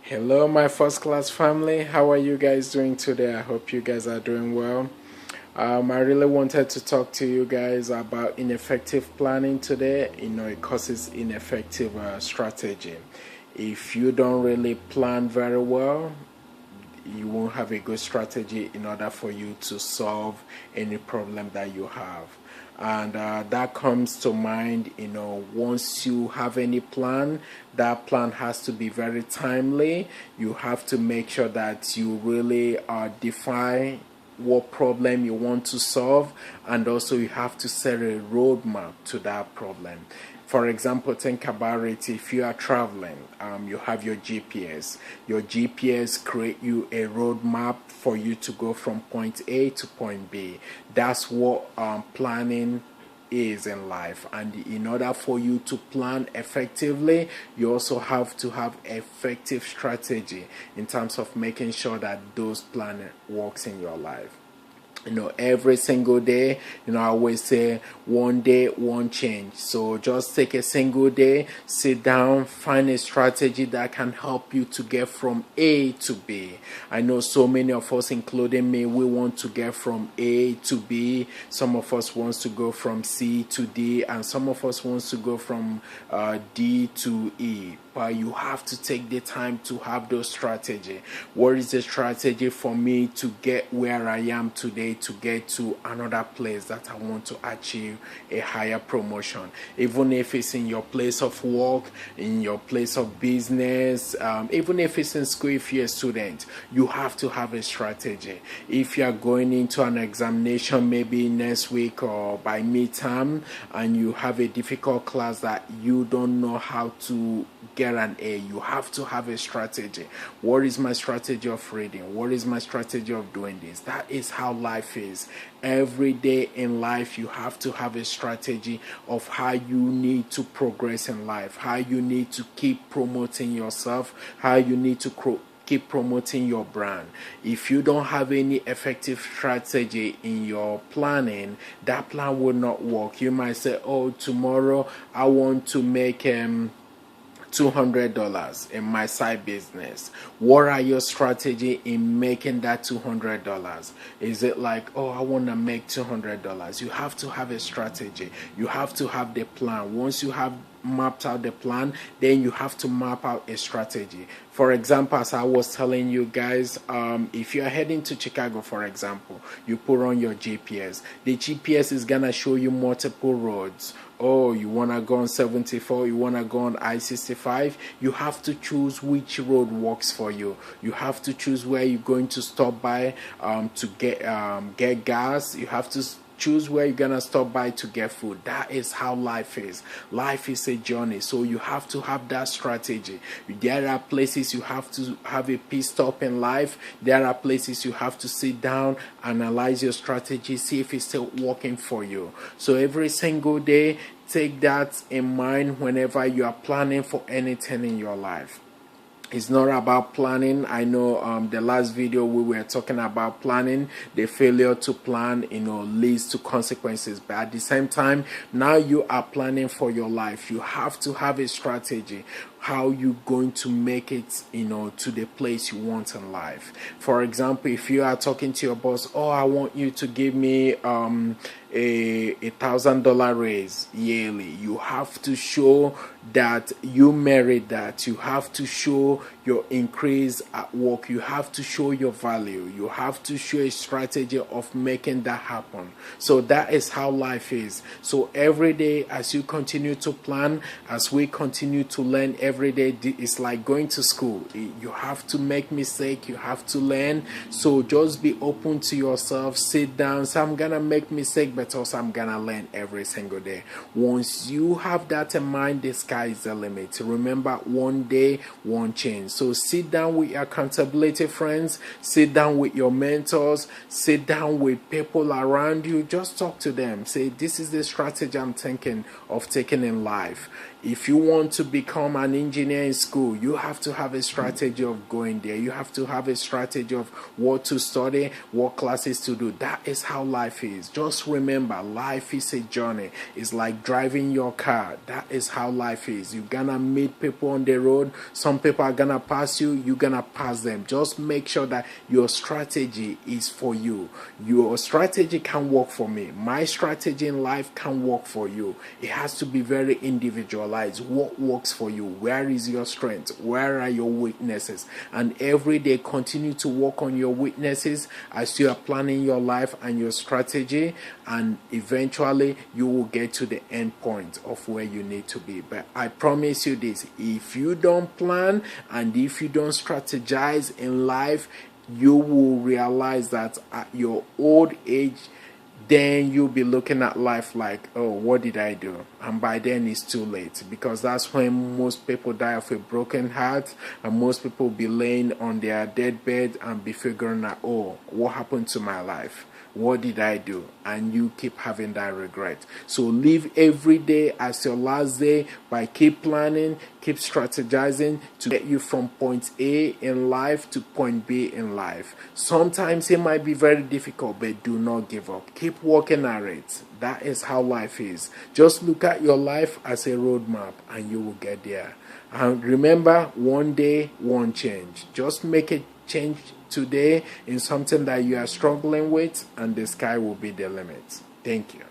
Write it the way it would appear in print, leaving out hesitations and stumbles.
Hello, my first class family. How are you guys doing today? I hope you guys are doing well. I really wanted to talk to you guys about ineffective planning today. It causes ineffective strategy. If you don't really plan very well, you won't have a good strategy in order for you to solve any problem that you have. And that comes to mind, once you have any plan, that plan has to be very timely. You have to make sure that you really define what problem you want to solve, and also you have to set a roadmap to that problem. For example, think about it. If you are traveling, you have your GPS. Your GPS create you a roadmap for you to go from point A to point B. That's what planning is in life. And in order for you to plan effectively, you also have to have effective strategy in terms of making sure that those plan works in your life. Every single day, I always say one day, one change. So just take a single day, sit down, find a strategy that can help you to get from A to B. I know so many of us, including me, we want to get from A to B. Some of us wants to go from C to D, and some of us wants to go from D to E. But you have to take the time to have those strategy. What is the strategy for me to get where I am today, to get to another place that I want to achieve a higher promotion? Even if it's in your place of work, in your place of business, even if it's in school, if you're a student, you have to have a strategy. If you are going into an examination maybe next week or by midterm, and you have a difficult class that you don't know how to get an A, you have to have a strategy. What is my strategy of reading? What is my strategy of doing this? That is how life is. Every day in life, you have to have a strategy of how you need to progress in life, how you need to keep promoting yourself, how you need to keep promoting your brand. If you don't have any effective strategy in your planning, that plan will not work. You might say, oh, tomorrow I want to make $200 in my side business. What are your strategy in making that $200? Is it like, oh, I want to make $200? You have to have a strategy. You have to have the plan. Once you have mapped out the plan, then you have to map out a strategy. For example, as I was telling you guys, if you're heading to Chicago, for example, you put on your GPS. The GPS is gonna show you multiple roads. Oh, you want to go on 74, you want to go on I-65, you have to choose which road works for you. You have to choose where you're going to stop by to get gas. You have to choose where you're gonna stop by to get food. That is how life is. Life is a journey, so you have to have that strategy. There are places you have to have a pit stop in life. There are places you have to sit down, analyze your strategy, see if it's still working for you. So every single day, take that in mind whenever you are planning for anything in your life. It's not about planning. I know the last video we were talking about planning. The failure to plan, leads to consequences. But at the same time, now you are planning for your life. You have to have a strategy. How you going to make it, to the place you want in life. For example, if you are talking to your boss, oh, I want you to give me a $1,000 raise yearly. You have to show that you merit that. You have to show your increase at work. You have to show your value. You have to show a strategy of making that happen. So that is how life is. So every day, as you continue to plan, as we continue to learn every day, it's like going to school. You have to make mistakes. You have to learn. So just be open to yourself. Sit down. So I'm gonna make mistake, but also I'm gonna learn every single day. Once you have that in mind, the sky is the limit. Remember, one day, one change. So sit down with your accountability friends. Sit down with your mentors. Sit down with people around you. Just talk to them. Say, this is the strategy I'm thinking of taking in life. If you want to become an engineer in school, you have to have a strategy of going there. You have to have a strategy of what to study, what classes to do. That is how life is. Just remember, life is a journey. It's like driving your car. That is how life is. You're gonna meet people on the road. Some people are gonna pass you. You're gonna pass them. Just make sure that your strategy is for you. Your strategy can work for me. My strategy in life can work for you. It has to be very individualized. What works for you? Where is your strength? Where are your weaknesses? And every day continue to work on your weaknesses as you are planning your life and your strategy, and eventually you will get to the end point of where you need to be. But I promise you this, if you don't plan and if you don't strategize in life, you will realize that at your old age, then you'll be looking at life like, oh, what did I do? And by then it's too late, because that's when most people die of a broken heart, and most people be laying on their deathbed and be figuring out, oh, what happened to my life? What did I do? And you keep having that regret. So live every day as your last day by keep planning, keep strategizing to get you from point A in life to point B in life. Sometimes it might be very difficult, but do not give up. Keep working at it. That is how life is. Just look at your life as a roadmap and you will get there. And remember, one day, one change. Just make a change today in something that you are struggling with, and the sky will be the limit. Thank you.